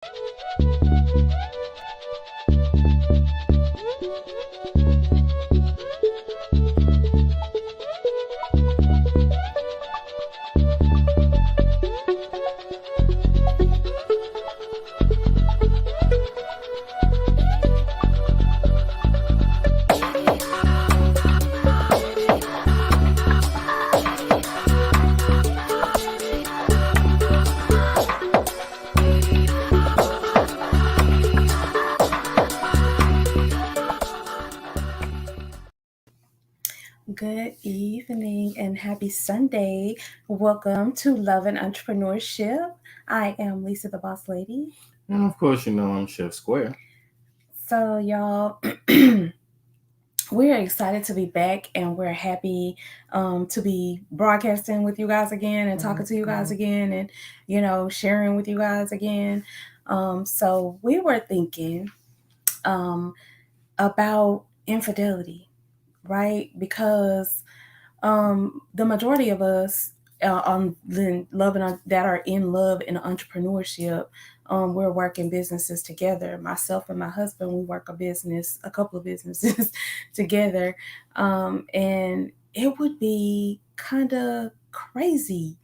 Good evening and happy Sunday. Welcome to Love and Entrepreneurship. I am Lysa, the boss lady. And of course, I'm Chef Square. So, y'all, we're excited to be back and we're happy to be broadcasting with you guys again and talking to you guys again and, sharing with you guys again. So, we were thinking about infidelity, right? Because the majority of us on the love and that are in love and entrepreneurship, we're working businesses together. Myself and my husband, we work a couple of businesses together, and it would be kind of crazy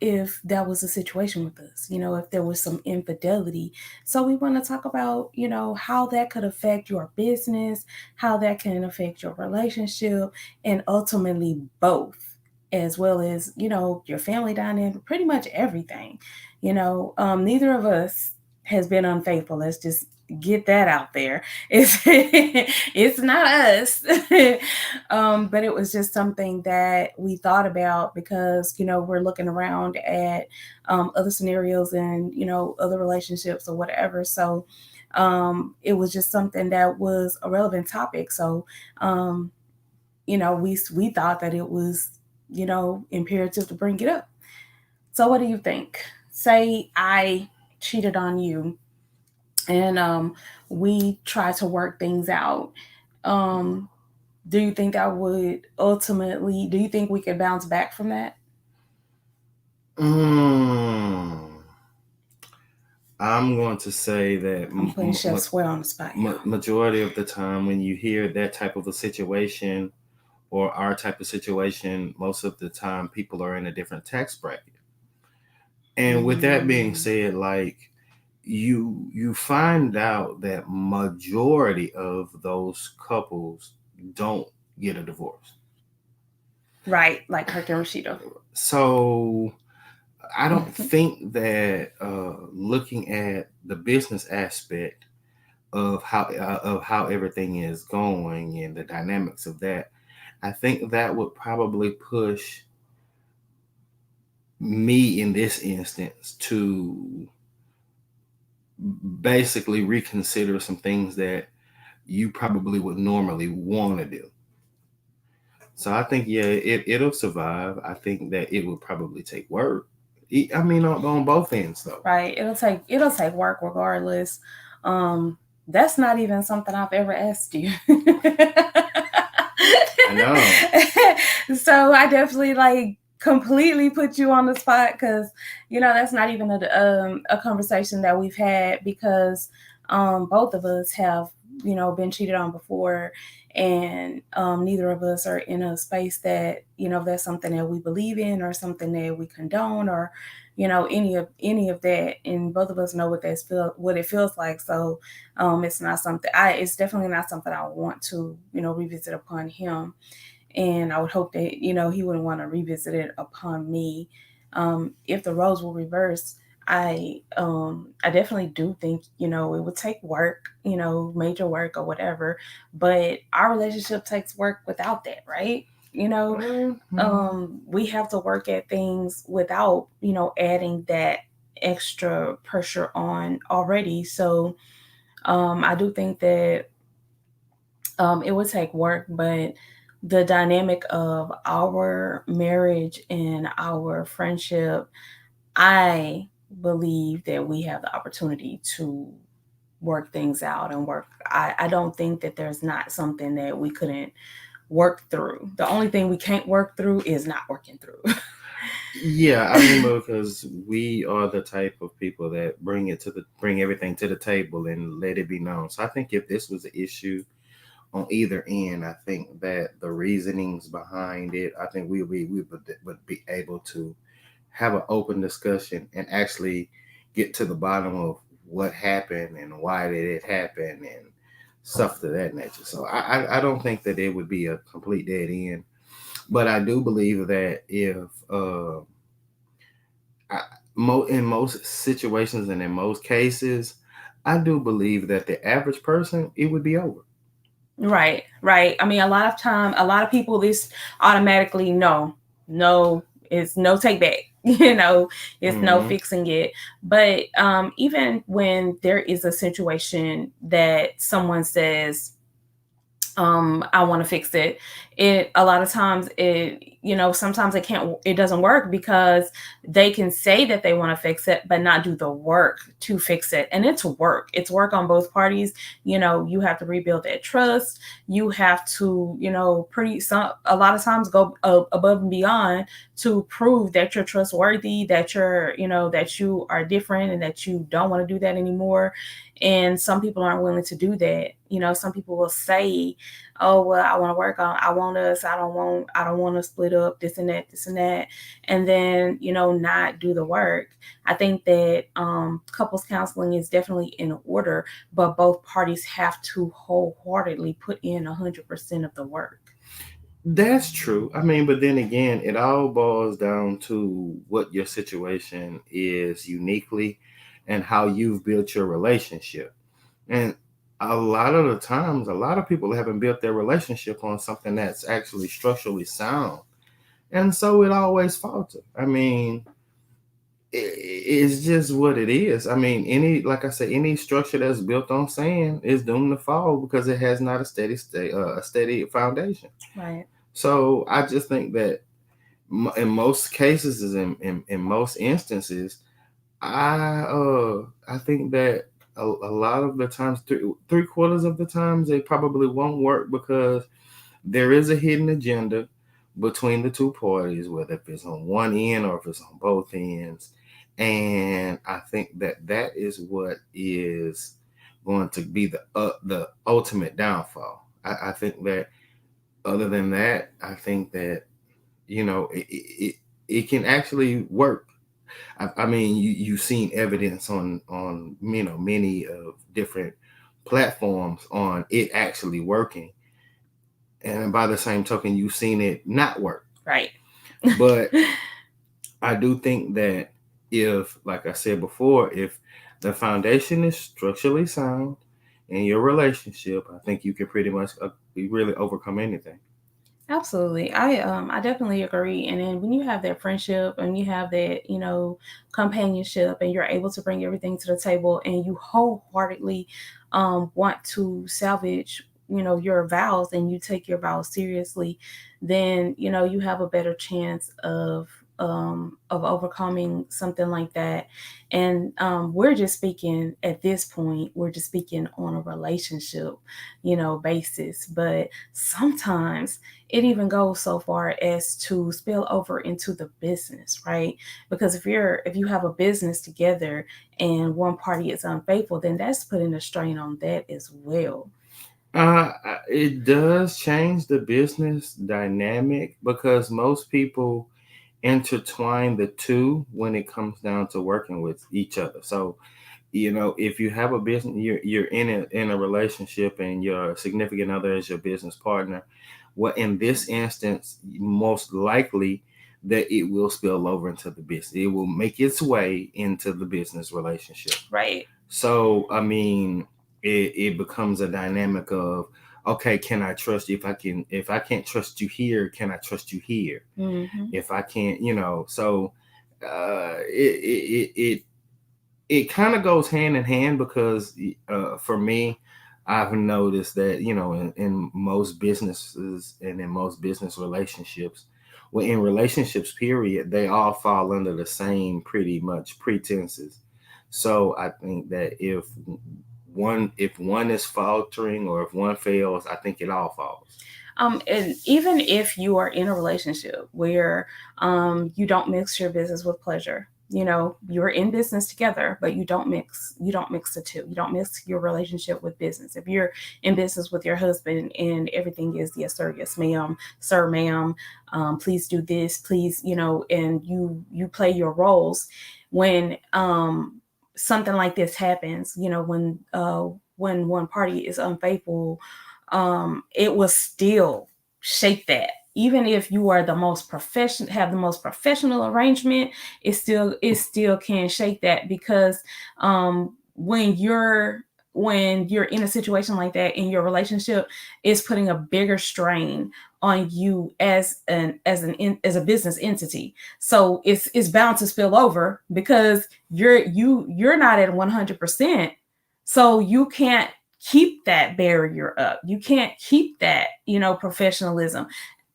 if that was a situation with us, if there was some infidelity. So we want to talk about, how that could affect your business, how that can affect your relationship, and ultimately both, as well as, your family dynamic, pretty much everything. Neither of us has been unfaithful. Let's just get that out there. It's not us. But it was just something that we thought about because we're looking around at other scenarios and other relationships or whatever. So it was just something that was a relevant topic. So we thought that it was imperative to bring it up. So what do you think? Say I cheated on you and we try to work things out. Um, do you think that would ultimately? Do you think we could bounce back from that? Mm, I'm going to say that I'm putting Chef Swear on the spot. majority of the time when you hear that type of a situation or our type of situation, most of the time people are in a different tax bracket. And with that being said, like you find out that majority of those couples don't get a divorce. Right, like Kirk and Rashida. So I don't think that looking at the business aspect of how everything is going and the dynamics of that, I think that would probably push me in this instance to basically reconsider some things that you probably would normally want to do. So I think yeah, it'll survive. I think that it would probably take work. I mean, on both ends though. Right. It'll take work regardless. Um, that's not even something I've ever asked you. I know. So I definitely like completely put you on the spot because that's not even a conversation that we've had because both of us have been cheated on before, and neither of us are in a space that that's something that we believe in or something that we condone or any of that, and both of us know what it feels like. So it's not something it's definitely not something I want to revisit upon him, and I would hope that he wouldn't want to revisit it upon me. If the roles were reversed, I definitely do think it would take work, major work or whatever, but our relationship takes work without that, right? We have to work at things without adding that extra pressure on already. So I do think that it would take work, but the dynamic of our marriage and our friendship, I believe that we have the opportunity to work things out and work. I don't think that there's not something that we couldn't work through. The only thing we can't work through is not working through. Yeah, I mean, because we are the type of people that bring everything to the table and let it be known. So I think if this was an issue on either end, I think that the reasonings behind it, I think we would be able to have an open discussion and actually get to the bottom of what happened and why did it happen and stuff to that nature. So I don't think that it would be a complete dead end, but I do believe that if uh, I, in most situations and in most cases, I do believe that the average person it would be over. Right, right. I mean, a lot of time, a lot of people, this automatically no, no, it's no take back. It's no Hmm. fixing it. But even when there is a situation that someone says, I want to fix it, it a lot of times sometimes it doesn't work because they can say that they want to fix it but not do the work to fix it. And it's work on both parties. You have to rebuild that trust. You have to, pretty some a lot of times go above and beyond to prove that you're trustworthy, that that you are different and that you don't want to do that anymore. And some people aren't willing to do that. Some people will say, oh well, I want to work on, I want us, I don't want to split up, this and that, and then not do the work. I think that couples counseling is definitely in order, but both parties have to wholeheartedly put in 100% of the work. That's true. I mean, but then again, it all boils down to what your situation is uniquely and how you've built your relationship. And a lot of the times, a lot of people haven't built their relationship on something that's actually structurally sound. And so it always falters. I mean, it's just what it is. I mean, like I said, any structure that's built on sand is doomed to fall because it has not a steady state, a steady foundation. Right. So I just think that in most cases, in most instances, I think that a lot of the times, three quarters of the times, they probably won't work because there is a hidden agenda between the two parties, whether if it's on one end or if it's on both ends. And I think that that is what is going to be the ultimate downfall. I think that other than that, I think that it can actually work. I mean, you've seen evidence on many of different platforms on it actually working, and by the same token, you've seen it not work. Right. But I do think that if, like I said before, if the foundation is structurally sound in your relationship, I think you can pretty much really overcome anything. Absolutely. I definitely agree. And then when you have that friendship and you have that, companionship, and you're able to bring everything to the table and you wholeheartedly want to salvage, your vows, and you take your vows seriously, then, you have a better chance of overcoming something like that. And we're just speaking at this point, we're just speaking on a relationship, basis. But sometimes it even goes so far as to spill over into the business, right? Because if you have a business together and one party is unfaithful, then that's putting a strain on that as well. It does change the business dynamic because most people intertwine the two when it comes down to working with each other. So, if you have a business, you're in a relationship, and your significant other is your business partner. Well, in this instance, most likely that it will spill over into the business. It will make its way into the business relationship. Right. So, I mean, it becomes a dynamic of, okay, can I trust you? If I can't trust you here, can I trust you here? Mm-hmm. If I can't, so it kind of goes hand in hand because for me, I've noticed that in most businesses and in most business relationships, well, in relationships period, they all fall under the same pretty much pretenses. So I think that if one, if one is faltering or if one fails, I think it all falls. And even if you are in a relationship where you don't mix your business with pleasure, you know, you're in business together, but you don't mix the two. You don't mix your relationship with business. If you're in business with your husband and everything is yes ma'am, sir ma'am, please do this, please, you know, and you play your roles. When something like this happens, you know, when one party is unfaithful, it will still shake that. Even if you are the most professional, have the most professional arrangement, it still can shake that because um, when you're when you're in a situation like that in your relationship, it's putting a bigger strain on you as a business entity. So it's bound to spill over because you're not at 100%. So you can't keep that barrier up. You can't keep that, you know, professionalism.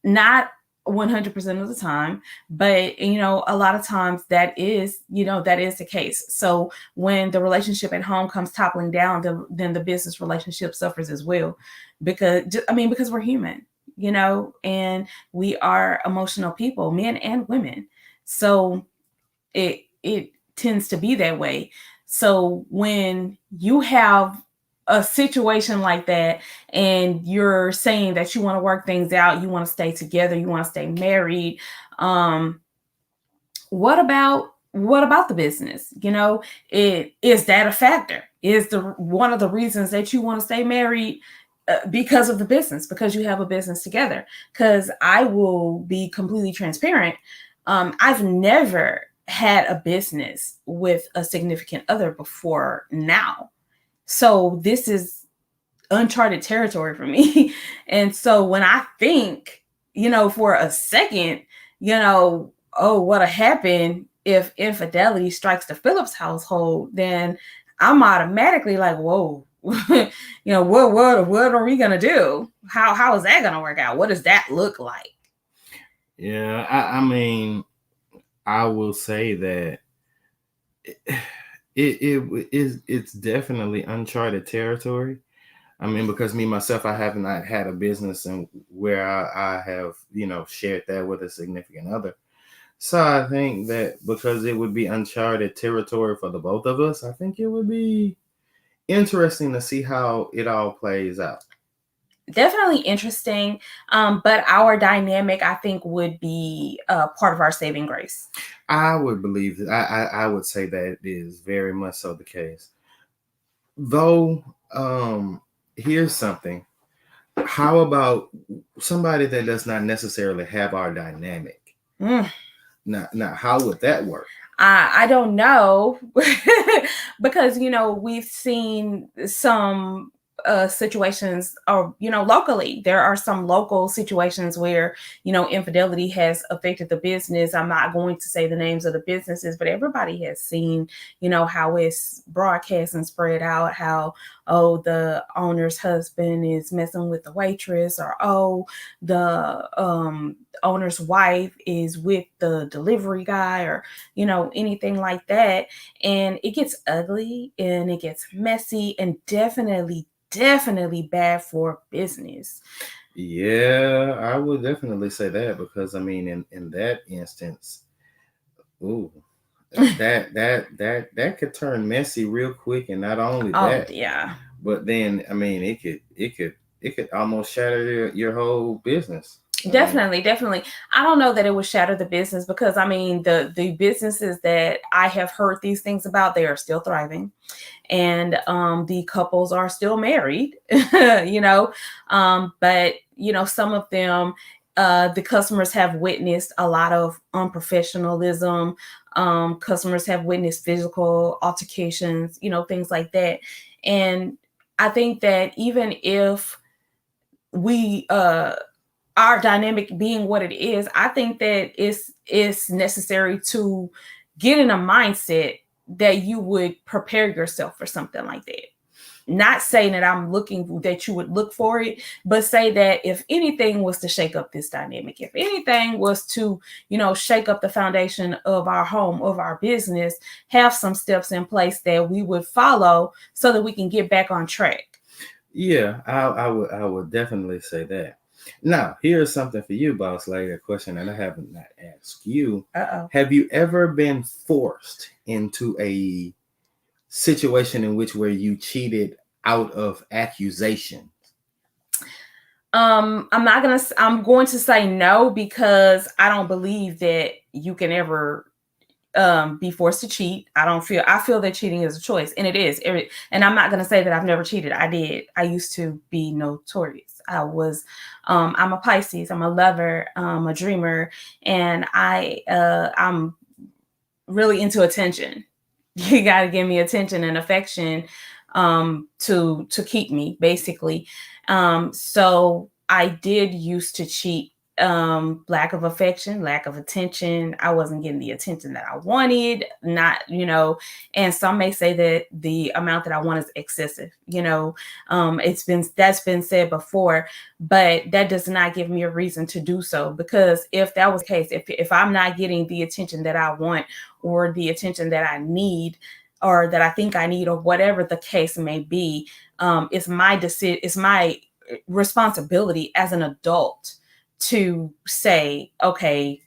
Not 100% of the time, but you know, a lot of times that is, you know, that is the case. So when the relationship at home comes toppling down, then the business relationship suffers as well. Because I mean, because we're human, you know, and we are emotional people, men and women. So it tends to be that way. So when you have a situation like that and you're saying that you want to work things out, you want to stay together, you want to stay married, um what about the business? You know, it is that a factor? Is the one of the reasons that you want to stay married because of the business, because you have a business together? Because I will be completely transparent. I've never had a business with a significant other before now. So this is uncharted territory for me. And so when I think, you know, for a second, you know, oh, what'll happen if infidelity strikes the Phillips household, then I'm automatically like, whoa, you know, what are we gonna do? How is that gonna work out? What does that look like? Yeah, I mean, I will say that it is, it's definitely uncharted territory. I mean, because me myself, I have not had a business and where I have, you know, shared that with a significant other. So I think that because it would be uncharted territory for the both of us, I think it would be interesting to see how it all plays out. Definitely interesting. But our dynamic, I think, would be part of our saving grace. I would believe that I would say that is very much so the case. Though, here's something. How about somebody that does not necessarily have our dynamic? Mm. Now, how would that work? I don't know because you know we've seen some situations, or you know, locally there are some local situations where you know infidelity has affected the business. I'm not going to say the names of the businesses, but everybody has seen, you know, how it's broadcast and spread out, how, oh, the owner's husband is messing with the waitress, or oh, the owner's wife is with the delivery guy, or you know, anything like that. And it gets ugly and it gets messy and definitely bad for business. Yeah, I would definitely say that because I mean, in that instance, ooh, that could turn messy real quick, and not only Oh that, yeah. but then I mean, it could almost shatter your whole business. I mean, Definitely. I don't know that it would shatter the business because I mean the businesses that I have heard these things about, they are still thriving, and the couples are still married. You know, but you know, some of them, the customers have witnessed a lot of unprofessionalism. Customers have witnessed physical altercations, you know, things like that. And I think that even if we our dynamic being what it is, I think that it's necessary to get in a mindset that you would prepare yourself for something like that. not saying that I'm looking that you would look for it, but say that if anything was to shake up this dynamic, if anything was to, shake up the foundation of our home, of our business, have some steps in place that we would follow so that we can get back on track. Yeah, I would definitely say that. Now, here's something for you, boss lady, a question that I haven't not asked you. Uh-oh. Have you ever been forced into a situation in which where you cheated out of accusation? I'm going to say no, because I don't believe that you can ever be forced to cheat. I feel that cheating is a choice, and it is. And I'm not going to say that I've never cheated. I did. I used to be notorious. I'm a Pisces. I'm a lover, a dreamer, and I'm really into attention. You got to give me attention and affection, to keep me, basically. So I did used to cheat. Lack of affection, lack of attention. I wasn't getting the attention that I wanted, not, and some may say that the amount that I want is excessive. That's been said before, but that does not give me a reason to do so, because if that was the case, if I'm not getting the attention that I want, or the attention that I need, or that I think I need, or whatever the case may be, it's my decision, it's my responsibility as an adult to say, okay,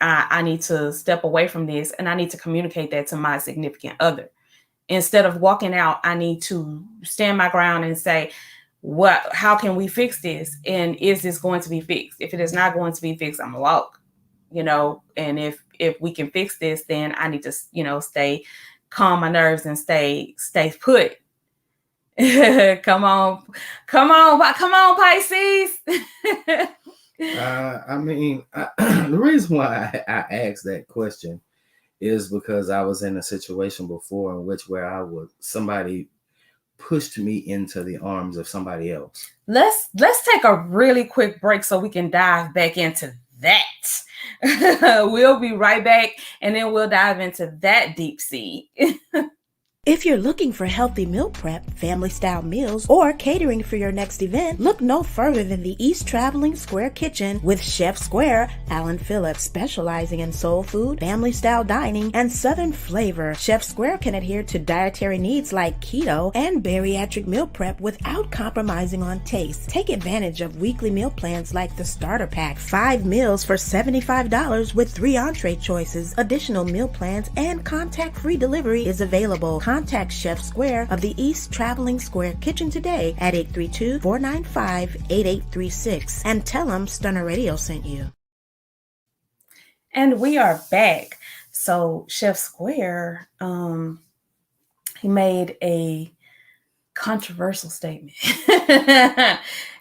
I need to step away from this, and I need to communicate that to my significant other. Instead of walking out, I need to stand my ground and say, how can we fix this? And is this going to be fixed? If it is not going to be fixed, I'm a walk, and if we can fix this, then I need to, stay calm my nerves and stay put. Come on, Pisces. The reason why I asked that question is because I was in a situation before in which where somebody pushed me into the arms of somebody else. Let's take a really quick break so we can dive back into that. We'll be right back, and then we'll dive into that deep sea. If you're looking for healthy meal prep, family-style meals, or catering for your next event, look no further than the East Traveling Square Kitchen with Chef Square, Alan Phillips, specializing in soul food, family-style dining, and southern flavor. Chef Square can adhere to dietary needs like keto and bariatric meal prep without compromising on taste. Take advantage of weekly meal plans like the Starter Pack, 5 meals for $75 with 3 entree choices. Additional meal plans and contact-free delivery is available. Contact Chef Square of the East Traveling Square Kitchen today at 832-495-8836 and tell them Stunner Radio sent you. And we are back. So Chef Square, he made a controversial statement.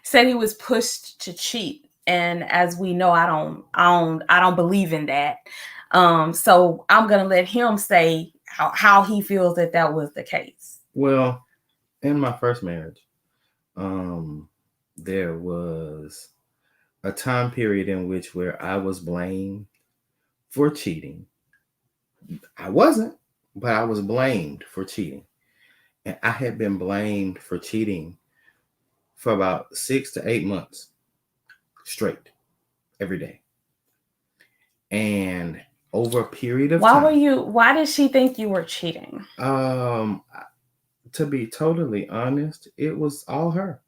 Said he was pushed to cheat, and as we know, I don't believe in that. So I'm gonna let him say how he feels that was the case. Well, in my first marriage, there was a time period in which where I was blamed for cheating. I wasn't, but I was blamed for cheating. And I had been blamed for cheating for about 6 to 8 months straight, every day. And over a period of time. Why did she think you were cheating? To be totally honest, it was all her.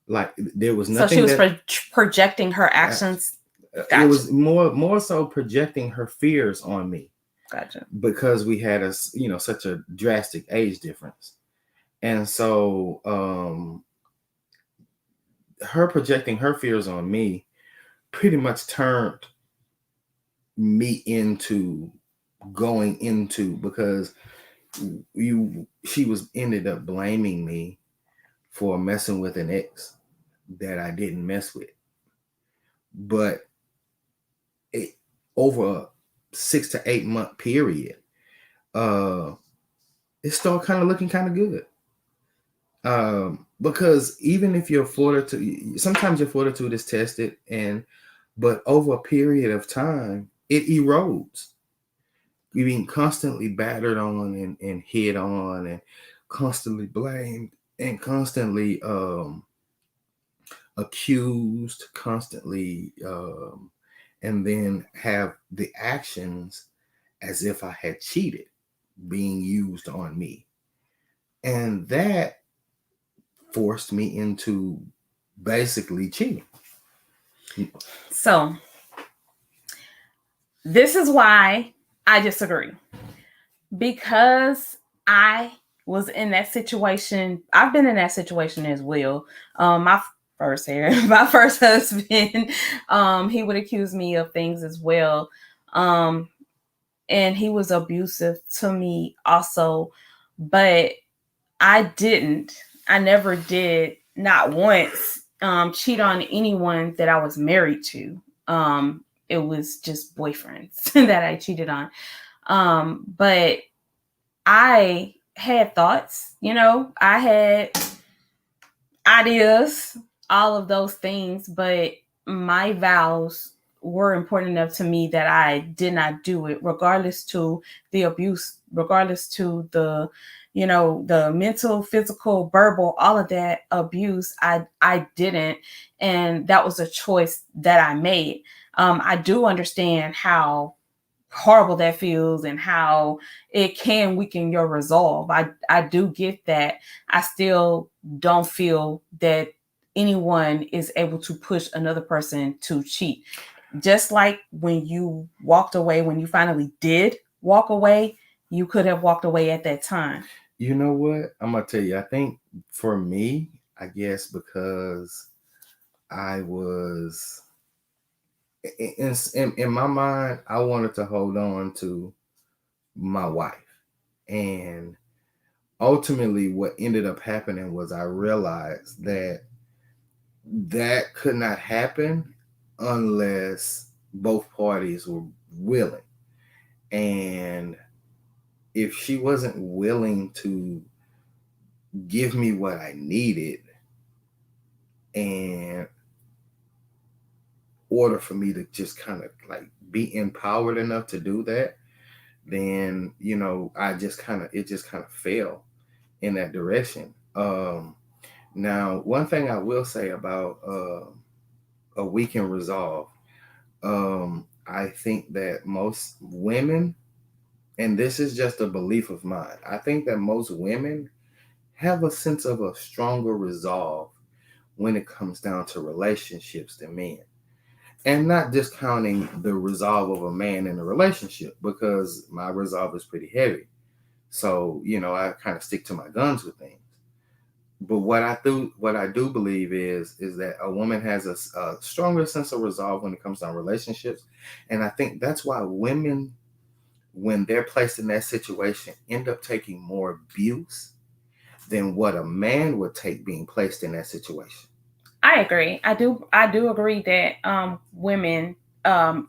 Like, there was nothing. So she was projecting her actions. Gotcha. It was more so projecting her fears on me. Gotcha. Because we had such a drastic age difference. And so her projecting her fears on me pretty much turned me into going into, because she ended up blaming me for messing with an ex that I didn't mess with. But over a 6 to 8 month period, it started kind of looking kind of good. Because even if sometimes your fortitude is tested, but over a period of time, it erodes. You're being constantly battered on and hit on and constantly blamed. and constantly accused, constantly, and then have the actions as if I had cheated being used on me. And that forced me into basically cheating. So this is why I disagree. Because I was in that situation. I've been in that situation as well. My my first husband, he would accuse me of things as well. Um, and he was abusive to me also, but I never did, not once, cheat on anyone that I was married to. It was just boyfriends that I cheated on. But I had thoughts, I had ideas, all of those things, but my vows were important enough to me that I did not do it, regardless to the abuse, regardless to the mental, physical, verbal, all of that abuse. I didn't, and that was a choice that I made. I do understand how horrible that feels and how it can weaken your resolve. I do get that. I still don't feel that anyone is able to push another person to cheat. Just like when you walked away, when you finally did walk away, you could have walked away at that time. You know what? I'm gonna tell you. I think for me, I guess because I was in my mind, I wanted to hold on to my wife, and ultimately, what ended up happening was I realized that that could not happen unless both parties were willing. And if she wasn't willing to give me what I needed and order for me to just kind of like be empowered enough to do that, then I just kind of it just kind of fell in that direction. Now, one thing I will say about a weekend resolve, I think that most women, and this is just a belief of mine, I think that most women have a sense of a stronger resolve when it comes down to relationships than men. And not discounting the resolve of a man in a relationship, because my resolve is pretty heavy. So, I kind of stick to my guns with things. But what I do believe is that a woman has a stronger sense of resolve when it comes down relationships. And I think that's why women, when they're placed in that situation, end up taking more abuse than what a man would take being placed in that situation. I agree. I do agree that women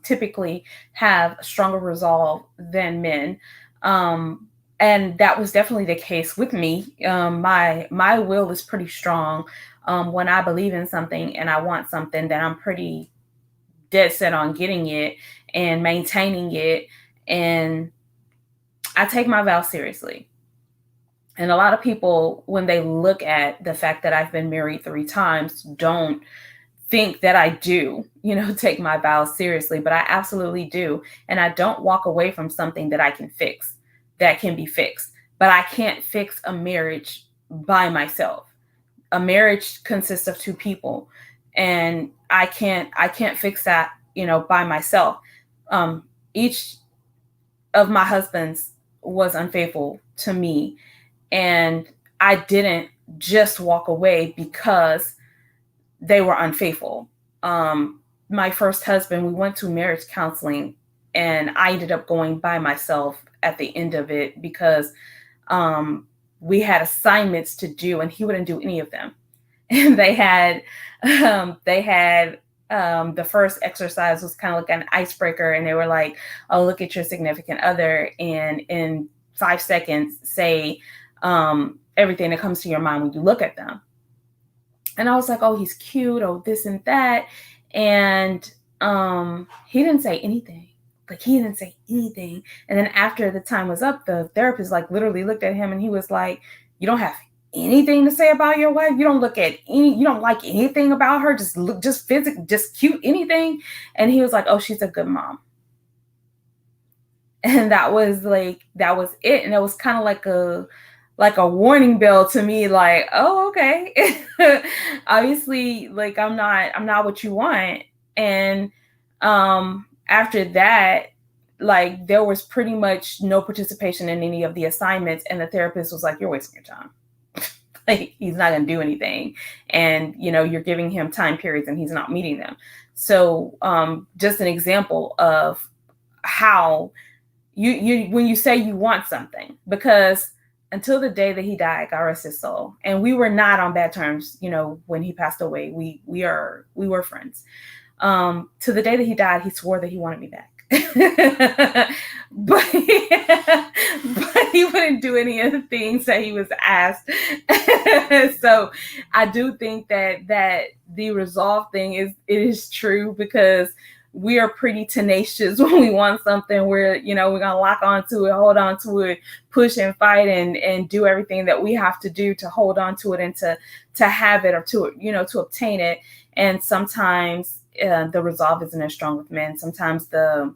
typically have stronger resolve than men. Um, and that was definitely the case with me. My will is pretty strong. When I believe in something and I want something, then I'm pretty dead set on getting it and maintaining it. And I take my vows seriously. And a lot of people, when they look at the fact that I've been married 3 times, don't think that I do, take my vows seriously, but I absolutely do. And I don't walk away from something that I can fix, that can be fixed. But I can't fix a marriage by myself. A marriage consists of two people, and I can't fix that, by myself. Um, each of my husbands was unfaithful to me, and I didn't just walk away because they were unfaithful. My first husband, we went to marriage counseling, and I ended up going by myself at the end of it because um, we had assignments to do, and he wouldn't do any of them. And they had the first exercise was kind of like an icebreaker, and they were like, "Oh, look at your significant other, and in 5 seconds, say everything that comes to your mind when you look at them." And I was like, "Oh, he's cute, oh, this and that." And he didn't say anything. Like, he didn't say anything. And then after the time was up, the therapist like literally looked at him, and he was like, "You don't have anything to say about your wife? You don't you don't like anything about her? Just physical, just cute, anything? And he was like, oh, she's a good mom. And that was it. And it was kind of like a warning bell to me, like, oh, okay. Obviously, like I'm not what you want. And after that, like there was pretty much no participation in any of the assignments, and the therapist was like, you're wasting your time. Like he's not going to do anything, and you're giving him time periods and he's not meeting them. So just an example of how you when you say you want something, because until the day that he died, God rest his soul, and we were not on bad terms. When he passed away, we were friends. To the day that he died, he swore that he wanted me back. but he wouldn't do any of the things that he was asked. So I do think that the resolve thing is true, because we are pretty tenacious when we want something. We're gonna lock onto it, hold on to it, push and fight, and do everything that we have to do to hold on to it and to have it, or to obtain it. And sometimes the resolve isn't as strong with men. Sometimes the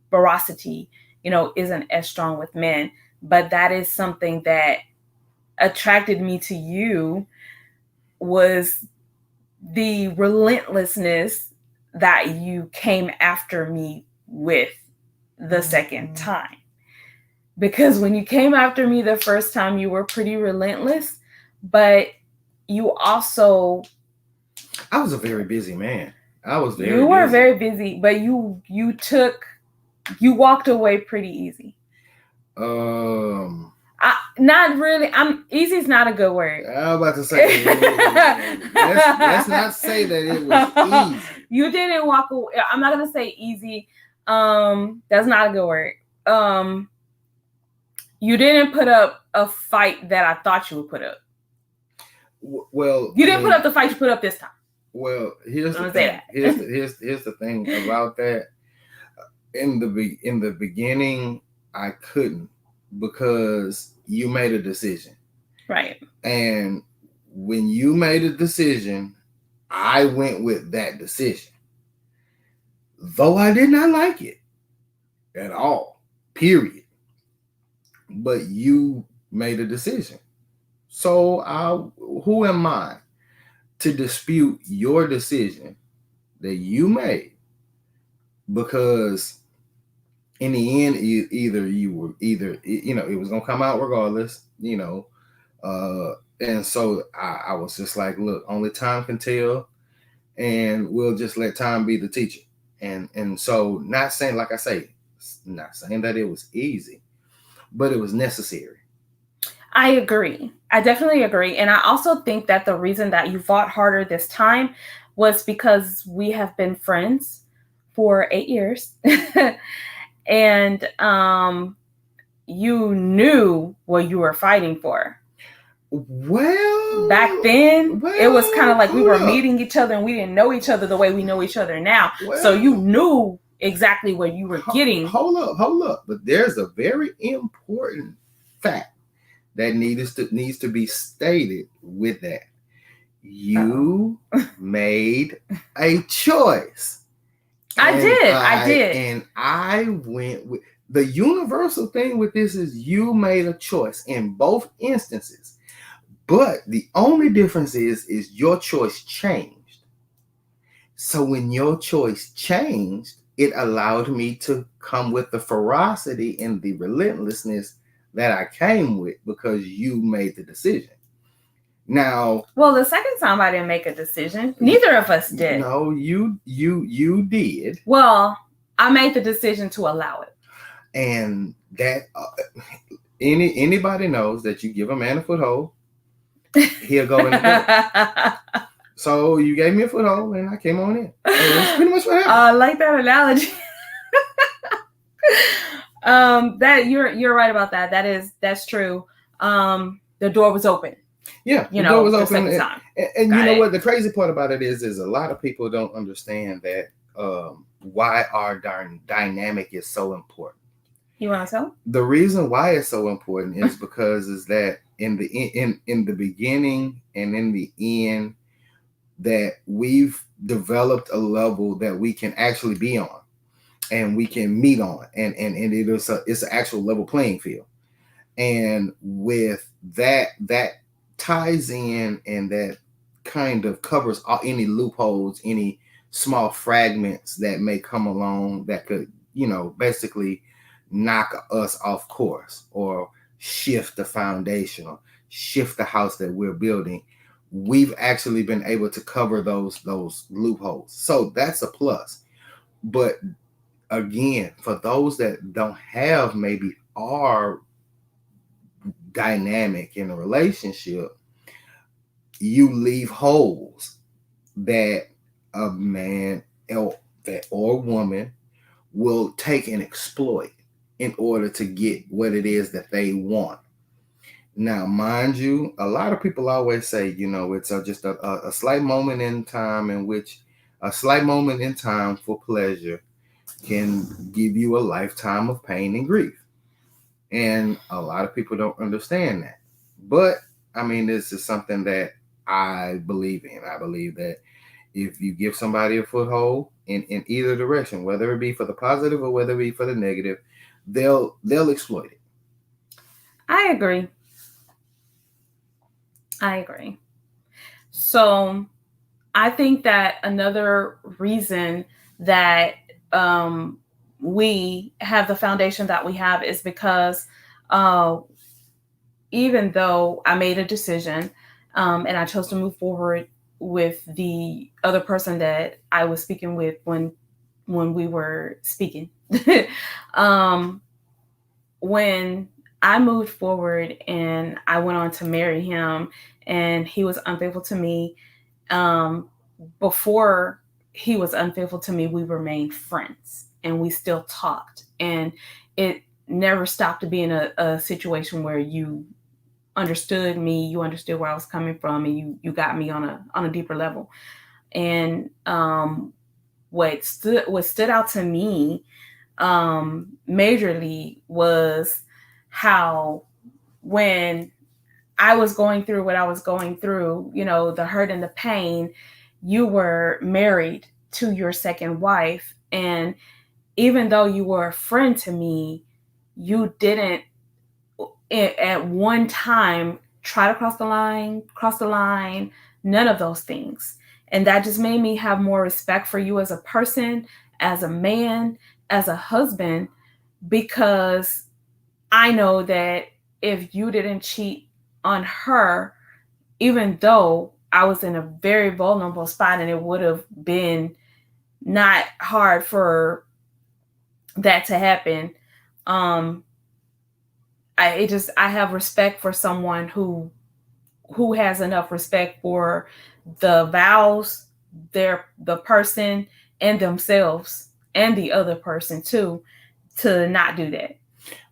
ferocity, isn't as strong with men. But that is something that attracted me to you, was the relentlessness that you came after me with the second time. Because when you came after me the first time, you were pretty relentless, but you also... I was a very busy man. You were very busy, but you walked away pretty easy. Not really. Easy's not a good word. I was about to say, let's not say that it was easy. You didn't walk away. I'm not gonna say easy. That's not a good word. You didn't put up a fight that I thought you would put up. Well, you didn't put up the fight you put up this time. Well, here's the thing. Here's the thing about that. In the beginning, I couldn't, because you made a decision. Right. And when you made a decision, I went with that decision. Though I did not like it at all, period. But you made a decision. So who am I to dispute your decision that you made? Because in the end, it was gonna come out regardless, and so I was just like, look, only time can tell, and we'll just let time be the teacher. And so, not saying that it was easy, but it was necessary. I agree. I definitely agree. And I also think that the reason that you fought harder this time was because we have been friends for 8 years. And you knew what you were fighting for. Well, back then, it was kind of like we were meeting each other and we didn't know each other the way we know each other now. So you knew exactly what you were getting. Hold up. But there's a very important fact that needs to be stated with that. You made a choice. I did. And I went with the universal thing with this is you made a choice in both instances. But the only difference is your choice changed. So when your choice changed, it allowed me to come with the ferocity and the relentlessness that I came with because you made the decision. Now, well, the second time I didn't make a decision. Neither of us did. No, you did. Well, I made the decision to allow it. And that anybody knows that you give a man a foothold, he'll go in the door. So you gave me a foothold and I came on in. That's pretty much what happened. I like that analogy. That you're right about that. That's true. The door was open. Yeah, the door was open. And you know what? The crazy part about it is a lot of people don't understand that why our dynamic is so important. You want to tell? The reason why it's so important is because is that in the beginning and in the end, that we've developed a level that we can actually be on and we can meet on, and it's an actual level playing field. And with that ties in, and that kind of covers any loopholes, any small fragments that may come along that could, basically knock us off course, or shift the foundation, or shift the house that we're building. We've actually been able to cover those loopholes, so that's a plus. But again, for those that don't have, maybe are dynamic in a relationship, you leave holes that a man or woman will take and exploit in order to get what it is that they want. Now, mind you, a lot of people always say, it's just a slight moment in time, in which a slight moment in time for pleasure can give you a lifetime of pain and grief. And a lot of people don't understand that. But I mean, this is something that I believe in. I believe that if you give somebody a foothold in either direction, whether it be for the positive or whether it be for the negative, they'll exploit it. I agree. So I think that another reason that we have the foundation that we have is because even though I made a decision and I chose to move forward with the other person that I was speaking with when we were speaking, when I moved forward and I went on to marry him, and he was unfaithful to me, before he was unfaithful to me, we remained friends and we still talked. And it never stopped being a situation where you understood me, you understood where I was coming from, and you got me on a deeper level. And what stood out to me majorly was how, when I was going through what I was going through, the hurt and the pain, you were married to your second wife. And even though you were a friend to me, you didn't at one time try to cross the line, none of those things. And that just made me have more respect for you as a person, as a man, as a husband, because I know that if you didn't cheat on her, even though I was in a very vulnerable spot and it would have been not hard for that to happen, I have respect for someone who has enough respect for the vows, the person and themselves and the other person too, to not do that.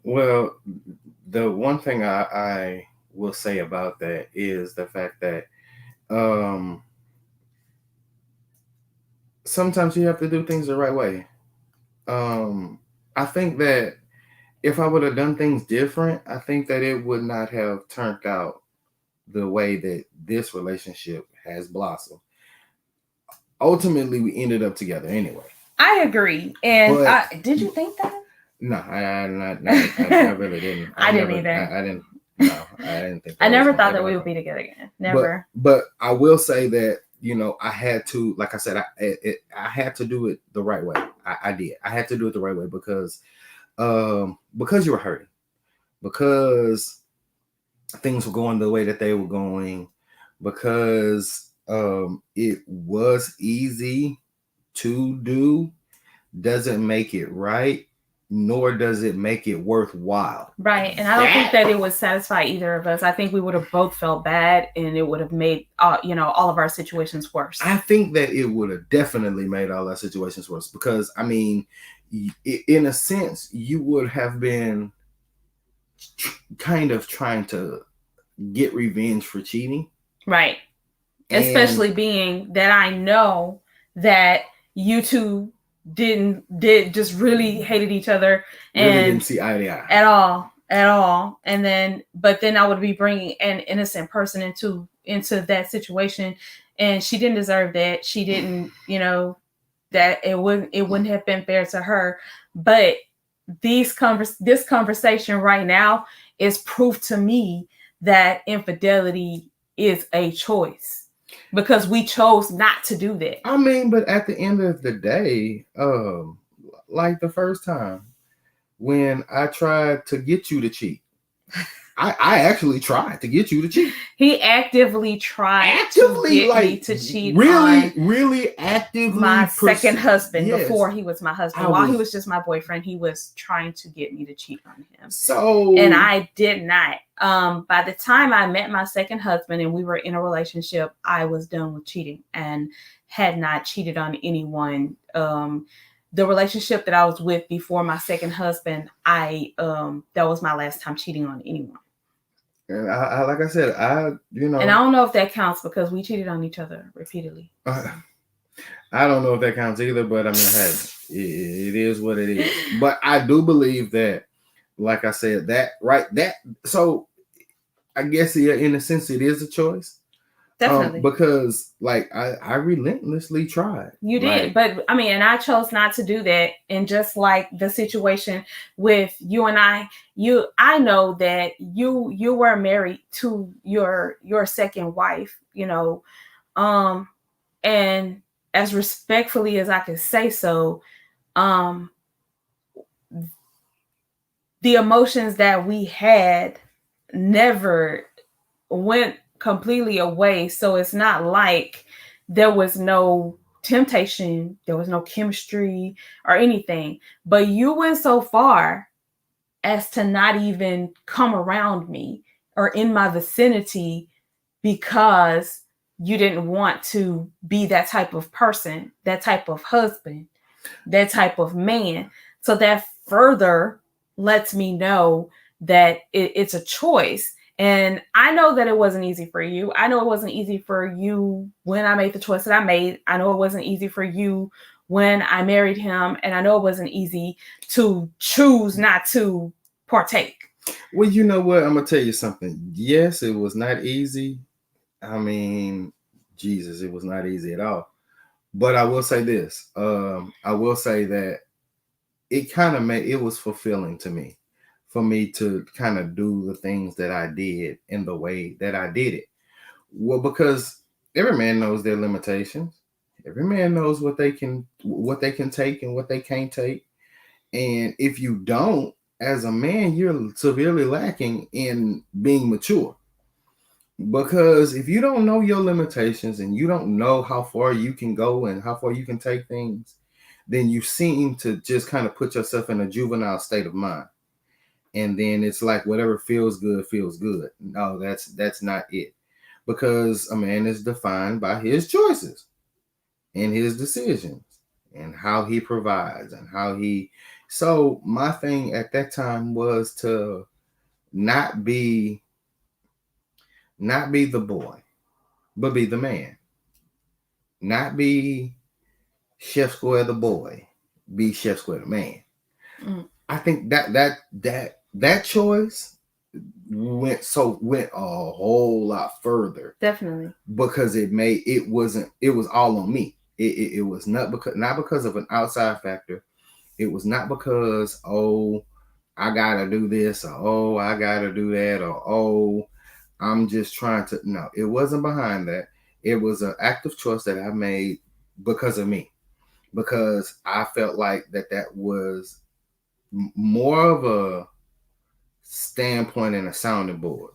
Well, the one thing I will say about that is the fact that sometimes you have to do things the right way. I think that if I would have done things different, I think that it would not have turned out the way that this relationship has blossomed. Ultimately, we ended up together anyway. I agree. And did you think that? No, I really didn't. I didn't either. I didn't. No, I didn't think. I never thought that we would be together again. Never. But I will say that, I had to, like I said, I had to do it the right way. I did. I had to do it the right way because you were hurting, because things were going the way that they were going, because it was easy to do, doesn't make it right, nor does it make it worthwhile. Right. And I don't think that it would satisfy either of us. I think we would have both felt bad, and it would have made, all of our situations worse. I think that it would have definitely made all our situations worse, because, I mean, in a sense, you would have been kind of trying to get revenge for cheating. Right. Especially being that I know that you two just really hated each other and really didn't see eye to eye at all. at all. And then, but then I would be bringing an innocent person into that situation, and she didn't deserve that. She didn't, that it wouldn't have been fair to her. But this conversation right now is proof to me that infidelity is a choice, because we chose not to do that. I mean, but at the end of the day, like the first time when I tried to get you to cheat, I actually tried to get you to cheat. He actively tried to get me to cheat on really actively my second husband. Yes. Before he was my husband. While he was just my boyfriend, he was trying to get me to cheat on him. And I did not. By the time I met my second husband and we were in a relationship, I was done with cheating and had not cheated on anyone. The relationship that I was with before my second husband, that was my last time cheating on anyone. And I like I said, and I don't know if that counts because we cheated on each other repeatedly. I don't know if that counts either, but I mean, hey, it is what it is. But I do believe that, like I said, so I guess in a sense it is a choice. Definitely. Because like I relentlessly tried. You did, but I mean, and I chose not to do that. And just like the situation with you and I know that you were married to your second wife, and as respectfully as I can say so, the emotions that we had never went completely away. So it's not like there was no temptation, there was no chemistry or anything, but you went so far as to not even come around me or in my vicinity because you didn't want to be that type of person, that type of husband, that type of man. So that further lets me know that it's a choice. And I know that it wasn't easy for you. I know it wasn't easy for you when I made the choice that I made. I know it wasn't easy for you when I married him. And I know it wasn't easy to choose not to partake. Well, you know what? I'm going to tell you something. Yes, it was not easy. I mean, Jesus, it was not easy at all. But I will say this. I will say that it was fulfilling to me. For me to kind of do the things that I did in the way that I did it. Well, because every man knows their limitations. Every man knows what they can take and what they can't take. And if you don't, as a man, you're severely lacking in being mature. Because if you don't know your limitations and you don't know how far you can go and how far you can take things, then you seem to just kind of put yourself in a juvenile state of mind. And then it's like whatever feels good. No, that's not it. Because a man is defined by his choices and his decisions and how he provides and how he. So my thing at that time was to not be the boy, but be the man. Not be Chef Square the boy, be Chef Square the man. Mm. I think that choice went a whole lot further. Definitely. Because it was all on me. It was not because of an outside factor. It was not because, I gotta do this, or I gotta do that, or I'm just trying to. No, it wasn't behind that. It was an active choice that I made because of me. Because I felt like that was more of a standpoint and a sounding board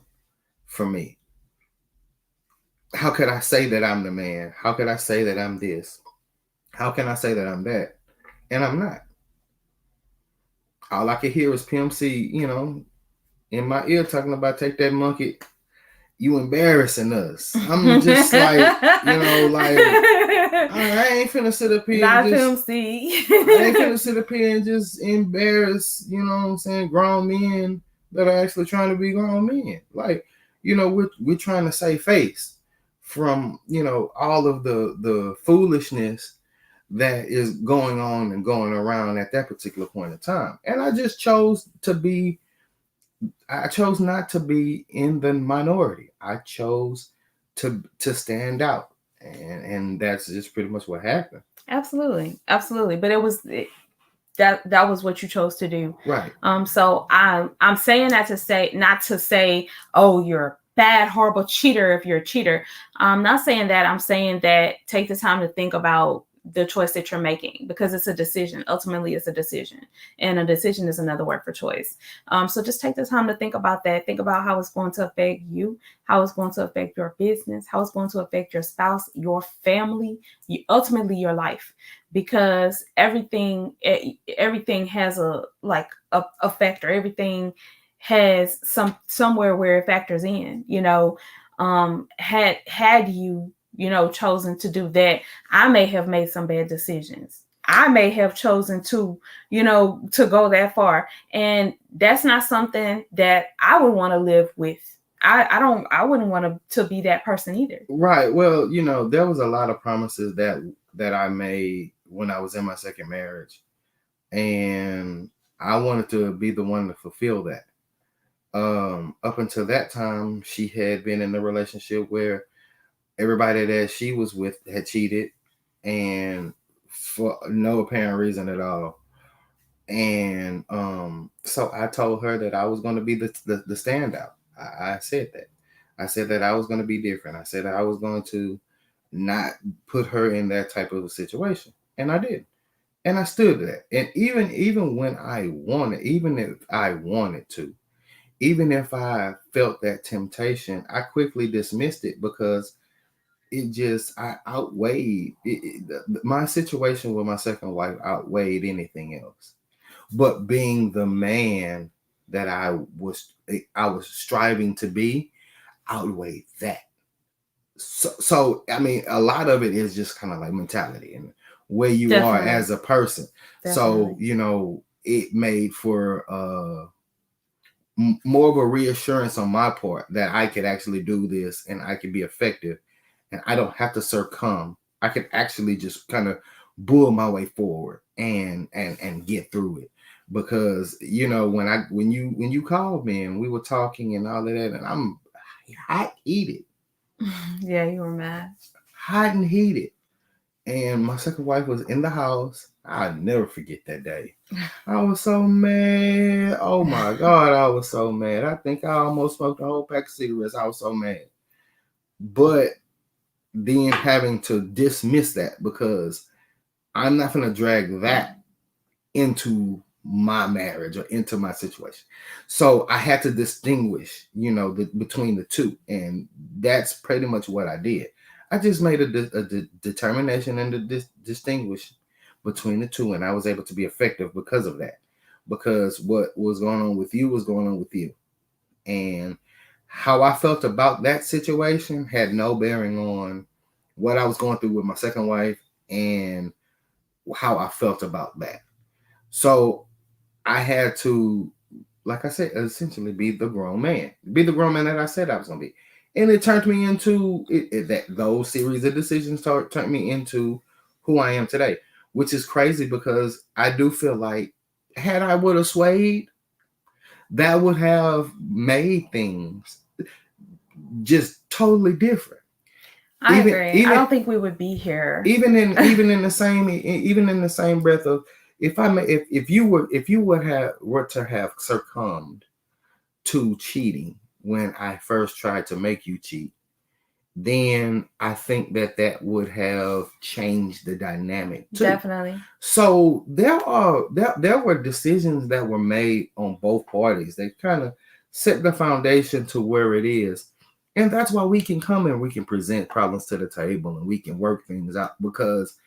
for me. How could I say that I'm the man? How could I say that I'm this? How can I say that I'm that? And I'm not. All I could hear is PMC, in my ear talking about take that monkey. You embarrassing us. I'm just like, I ain't finna sit up here. Not PMC. I ain't finna sit up here and just embarrass, grown men that are actually trying to be grown men. Like, we're trying to save face from, all of the foolishness that is going on and going around at that particular point in time. And I just chose to be I chose not to be in the minority. I chose to stand out, and that's just pretty much what happened. Absolutely, absolutely. But that was what you chose to do. Right. So I'm saying that to say, not to say, oh, you're a bad, horrible cheater if you're a cheater. I'm not saying that. I'm saying that take the time to think about the choice that you're making, because it's a decision. Ultimately, it's a decision, and a decision is another word for choice. So just take the time to think about that. Think about how it's going to affect you, how it's going to affect your business, how it's going to affect your spouse, your family, ultimately your life, because everything has a factor. Everything has somewhere where it factors in. Had you chosen to do that, I may have made some bad decisions. I may have chosen to go that far, and that's not something that I would want to live with. I wouldn't want to be that person either. Right. Well, there was a lot of promises that I made when I was in my second marriage, and I wanted to be the one to fulfill that. Up until that time, she had been in a relationship where everybody that she was with had cheated, and for no apparent reason at all. And so I told her that I was going to be the standout. I said that. I said that I was going to be different. I said that I was going to not put her in that type of a situation, and I did. And I stood to that. And even when I wanted, even if I wanted to, even if I felt that temptation, I quickly dismissed it because I outweighed my situation with my second wife outweighed anything else. But being the man that I was striving to be outweighed that. So I mean, a lot of it is just kind of like mentality and where you Definitely. are as a person. Definitely. So it made for more of a reassurance on my part that I could actually do this and I could be effective and I don't have to succumb. I could actually just kind of bull my way forward and get through it. Because when you called me and we were talking and all of that, and I'm hot heated, Yeah, you were mad. hot and heated, and my second wife was in the house. I'll never forget that day. I was so mad. Oh my God, I was so mad. I think I almost smoked a whole pack of cigarettes. I was so mad. But then having to dismiss that because I'm not going to drag that into my marriage or into my situation. So I had to distinguish, between the two. And that's pretty much what I did. I just made a determination and to distinguish between the two. And I was able to be effective because of that. Because what was going on with you was going on with you. And how I felt about that situation had no bearing on what I was going through with my second wife and how I felt about that. So I had to, like I said, essentially be the grown man that I said I was going to be. And it turned me into that those series of decisions turned me into who I am today, which is crazy because I do feel like had I would have swayed, that would have made things just totally different. I agree. I don't think we would be here. Even in the same breath of if you were to have succumbed to cheating when I first tried to make you cheat, then I think that would have changed the dynamic too. Definitely. So there were decisions that were made on both parties. They kind of set the foundation to where it is. And that's why we can come and we can present problems to the table and we can work things out because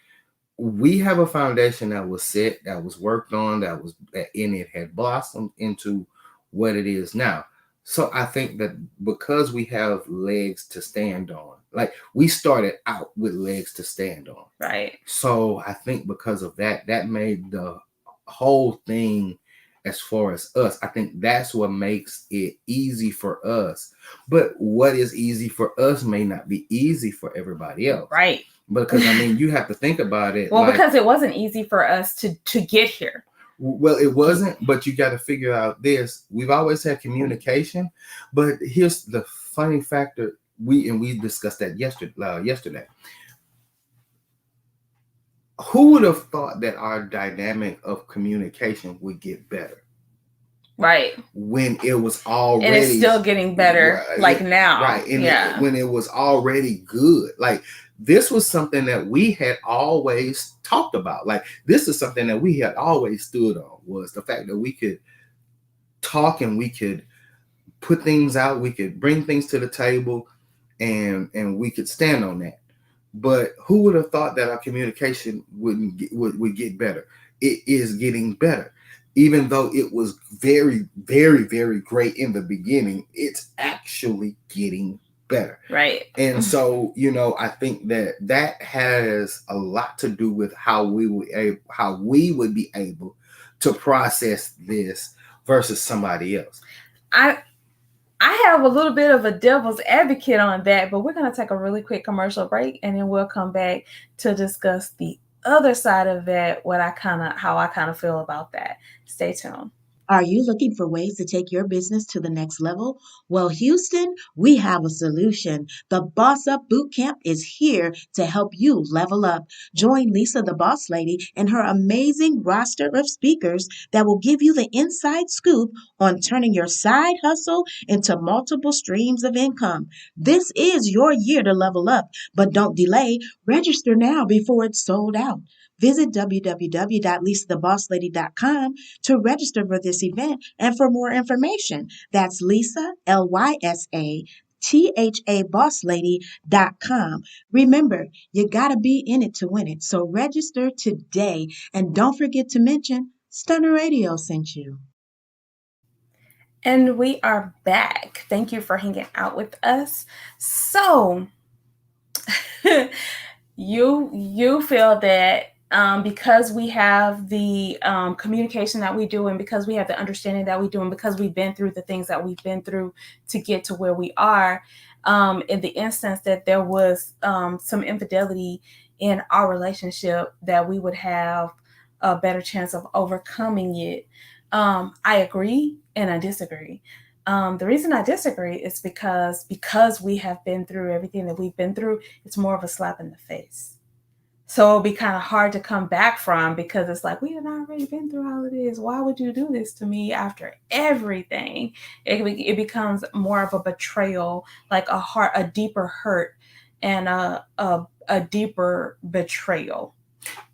we have a foundation that was set, that was worked on, that in it had blossomed into what it is now. So I think that because we have legs to stand on, like we started out with legs to stand on. Right. So I think because of that made the whole thing as far as us. I think that's what makes it easy for us. But what is easy for us may not be easy for everybody else. Right. Because I mean, you have to think about it. Well, because it wasn't easy for us to get here. Well, it wasn't, but you got to figure out this. We've always had communication, but here's the funny factor. We discussed that yesterday. Who would have thought that our dynamic of communication would get better Right. when it was And it's already still getting better, like now. right, and Yeah. when it was already good? Like, this was something that we had always talked about. Like, this is something that we had always stood on, was the fact that we could talk and we could put things out, we could bring things to the table, and we could stand on that. But who would have thought that our communication would get better? It is getting better. Even though it was very, very, very great in the beginning, it's actually getting better. Right. And so, I think that has a lot to do with how we would be able to process this versus somebody else. I have a little bit of a devil's advocate on that, but we're going to take a really quick commercial break, and then we'll come back to discuss the other side of that, how I kind of feel about that. Stay tuned. Are you looking for ways to take your business to the next level? Well, Houston, we have a solution. The Boss Up Bootcamp is here to help you level up. Join Lysa, the Boss Lady, and her amazing roster of speakers that will give you the inside scoop on turning your side hustle into multiple streams of income. This is your year to level up, but don't delay. Register now before it's sold out. Visit www.lysabosslady.com to register for this event and for more information. That's Lysa, Lysa, bosslady.com. Remember, you got to be in it to win it. So register today, and don't forget to mention Stunner Radio sent you. And we are back. Thank you for hanging out with us. So, you feel that because we have the communication that we do, and because we have the understanding that we do, and because we've been through the things that we've been through to get to where we are, in the instance that there was some infidelity in our relationship, that we would have a better chance of overcoming it. I agree and I disagree. The reason I disagree is because we have been through everything that we've been through, it's more of a slap in the face. So it'll be kind of hard to come back from, because it's like, we have already been through all of this. Why would you do this to me after everything? It becomes more of a betrayal, like a deeper hurt, and a deeper betrayal.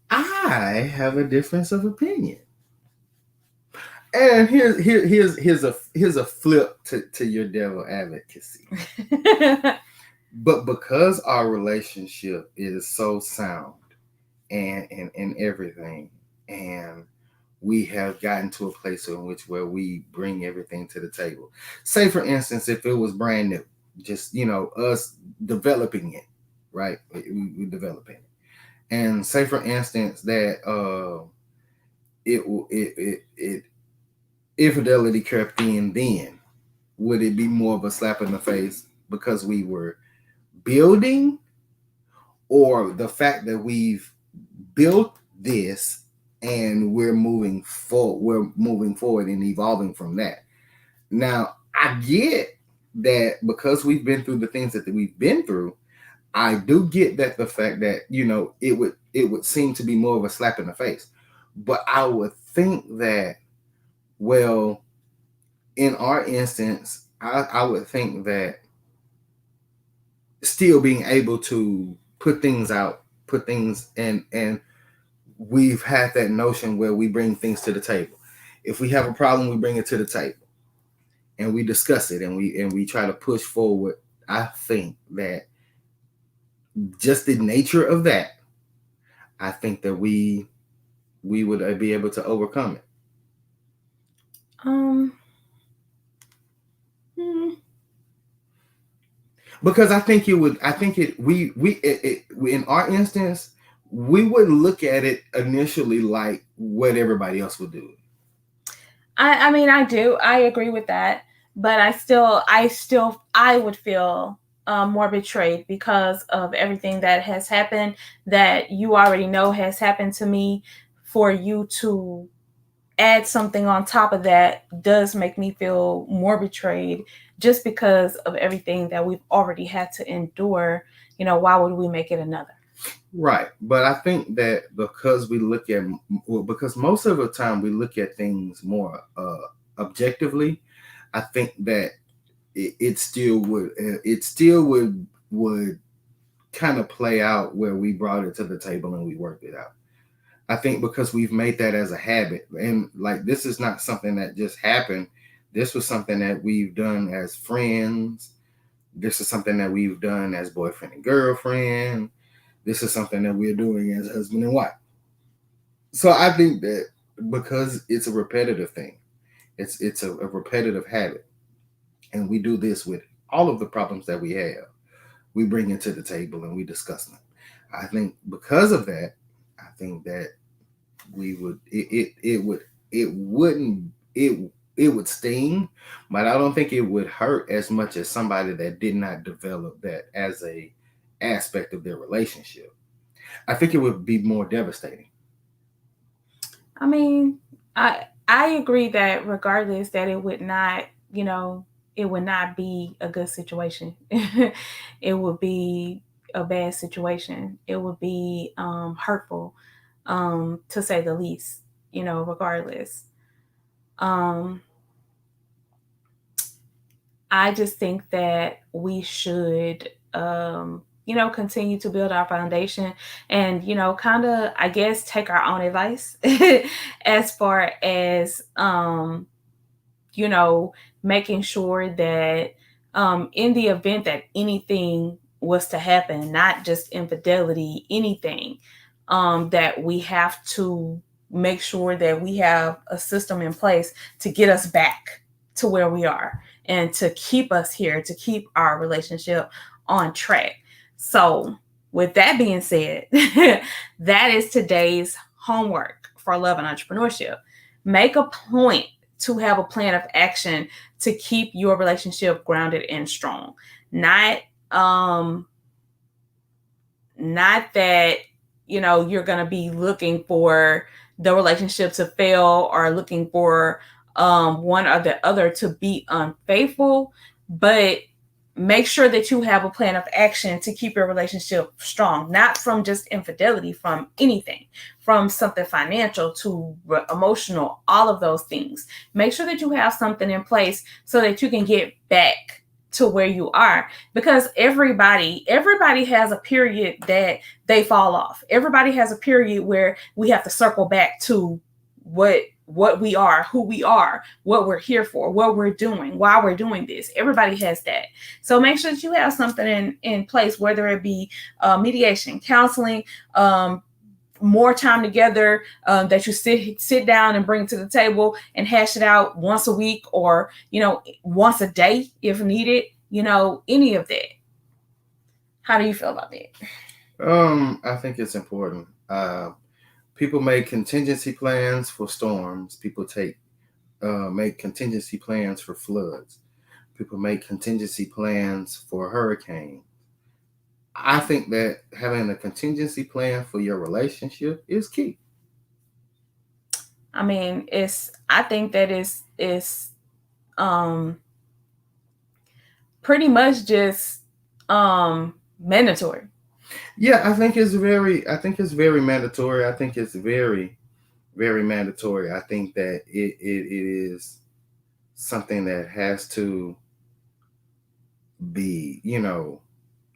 I have a difference of opinion. And here's a flip to your devil advocacy. But because our relationship is so sound and everything, and we have gotten to a place in which where we bring everything to the table. Say, for instance, if it was brand new, just us developing it, right? We developing it, and say, for instance, that it infidelity crept in, then would it be more of a slap in the face because we were building, or the fact that we've built this and we're moving forward and evolving from that? Now, I get that because we've been through the things that we've been through. I do get that, the fact that it would seem to be more of a slap in the face. But I would think that, well, in our instance, I would think that still being able to put things out, and we've had that notion where we bring things to the table. If we have a problem, we bring it to the table and we discuss it, and we try to push forward. I think that just the nature of that, I think that we would be able to overcome it. Because I think in our instance, we wouldn't look at it initially like what everybody else would do. I mean, I agree with that, but I would feel more betrayed because of everything that has happened, that you already know has happened to me, for you to add something on top of that does make me feel more betrayed just because of everything that we've already had to endure. Why would we make it another? Right. But I think that because because most of the time we look at things more objectively, I think that it still would kind of play out where we brought it to the table and we worked it out. I think because we've made that as a habit, and like this is not something that just happened. This was something that we've done as friends. This is something that we've done as boyfriend and girlfriend. This is something that we're doing as husband and wife. So I think that because it's a repetitive thing, it's a repetitive habit, and we do this with all of the problems that we have. We bring it to the table and we discuss them. I think because of that, I think that we would it wouldn't it would sting, but I don't think it would hurt as much as somebody that did not develop that as a aspect of their relationship. I think it would be more devastating. I mean, I agree that regardless that it would not, it would not be a good situation. It would be a bad situation. It would be hurtful, to say the least. Regardless. Um, I just think that we should, continue to build our foundation and, kind of, I guess, take our own advice as far as, you know, making sure that in the event that anything was to happen, not just infidelity, anything, that we have to make sure that we have a system in place to get us back to where we are and to keep us here, to keep our relationship on track. So, with that being said, that is today's homework for love and entrepreneurship. Make a point to have a plan of action to keep your relationship grounded and strong. Not um not that you're going to be looking for the relationship to fail or looking for one or the other to be unfaithful, but make sure that you have a plan of action to keep your relationship strong, not from just infidelity, from anything, from something financial to emotional, all of those things. Make sure that you have something in place so that you can get back to where you are, because everybody has a period that they fall off. Everybody has a period where we have to circle back to what we are, who we are, what we're here for, what we're doing, why we're doing this. Everybody has that. So make sure that you have something in place, whether it be mediation, counseling, more time together, that you sit down and bring to the table and hash it out once a week, or once a day if needed, any of that. How do you feel about that? I think it's important. People make contingency plans for storms. People make contingency plans for floods. People make contingency plans for hurricanes. I think that having a contingency plan for your relationship is key. I mean, I think that is um pretty much just mandatory. Yeah, I think it's very mandatory. I think it's very, very mandatory. I think that it is something that has to be,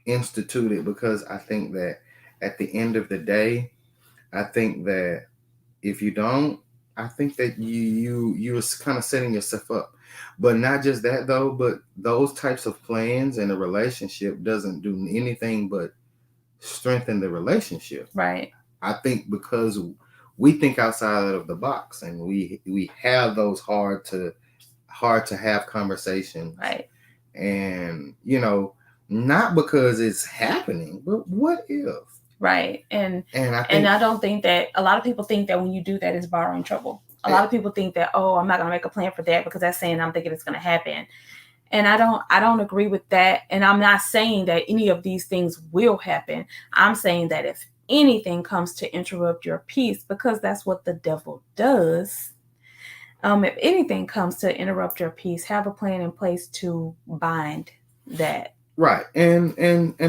instituted, because I think that at the end of the day, I think that if you don't, I think that you're kind of setting yourself up. But not just that though, but those types of plans in a relationship doesn't do anything but strengthen the relationship. Right. I think because we think outside of the box, and we have those hard to have conversations. Right. And not because it's happening, but what if? Right. And And I don't think that a lot of people think that when you do that, it's borrowing trouble. A lot of people think that, oh, I'm not going to make a plan for that because that's saying I'm thinking it's going to happen. And I don't agree with that. And I'm not saying that any of these things will happen. I'm saying that if anything comes to interrupt your peace, because that's what the devil does, If anything comes to interrupt your peace, have a plan in place to bind that. Right. And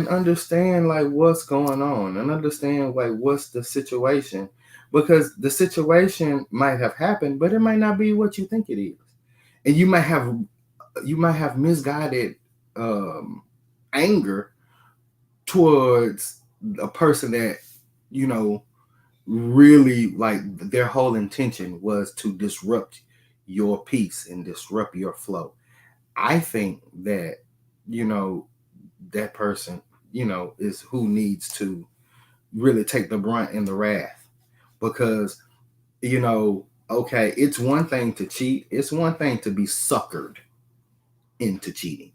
understand like what's going on and understand like what's the situation, because the situation might have happened, but it might not be what you think it is. And you might have misguided um anger towards a person that, you know, really like their whole intention was to disrupt your peace and disrupt your flow. I think that, you know, that person, you know, is who needs to really take the brunt and the wrath, because, you know, okay, it's one thing to cheat, it's one thing to be suckered into cheating.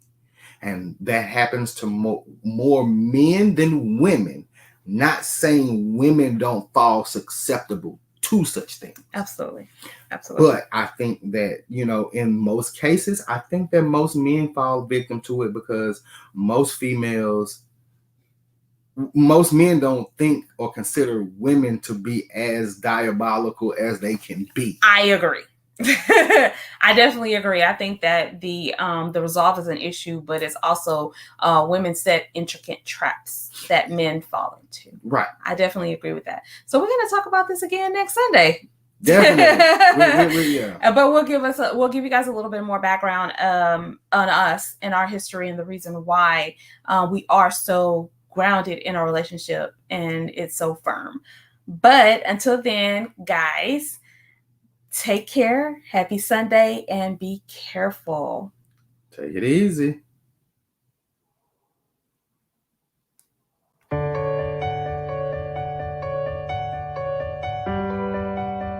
And that happens to more men than women. Not saying women don't fall susceptible to such things. Absolutely. Absolutely. But I think that, you know, in most cases, I think that most men fall victim to it because most men don't think or consider women to be as diabolical as they can be. I agree. I definitely agree. I think that the resolve is an issue, but it's also women set intricate traps that men fall into. Right. I definitely agree with that. So we're going to talk about this again next Sunday. Definitely. Yeah. But we'll give you guys a little bit more background on us and our history and the reason why we are so grounded in our relationship and it's so firm. But until then, guys, take care. Happy Sunday and be careful. Take it easy.